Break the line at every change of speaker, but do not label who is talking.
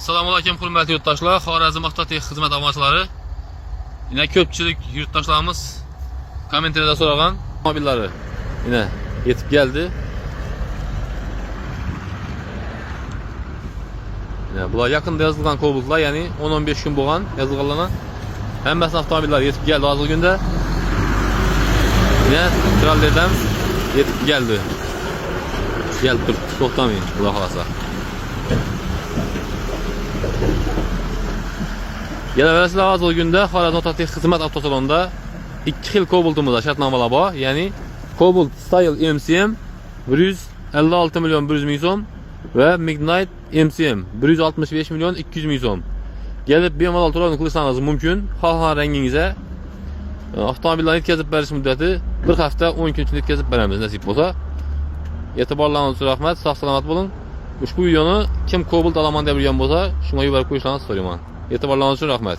Assalomu alaykum hurmatli yurtdoshlar, Xorazm avtotex xizmat obunachilari. Yine ko'pchilik yurtdoshlarimiz kommentariyada so'ragan avtomobillari yine yetib keldi. Bular yaqinda yozilgan Cobalt'lar, ya'ni 10-15 kun bo'lgan yozilganlarga. Hammasi avtomobillar yetib keldi hozirgi kunda. Yine trallerdan yetib keldi. Kelib turib, to'xtamayın, xudo xolasa. Geleversizlar hozirgi kunda Xorazm avtotex xizmat avtosalonida 2 xil Cobalt'imiz bor, shartnomalar bor. Ya'ni Cobalt Style MCM 156 milyon 100 ming so'm ve Midnight MCM 165 milyon 200 ming so'm. Gelip bemalol to'lovni qilishingiz mumkin. Xohlagan rangingizga avtomobillarni yetkazib berish muddati 1 hafta 10 kun ichida yetkazib beramiz nasib bo'lsa. E'tiborlaringiz uchun rahmat, sog' salomat bo'ling. Ushbu videoni kim Cobalt olaman deb yurgan bo'lsa, shunga yuborib qo'yishlaringizni so'rayman. E'tiborlaringiz uchun rahmat.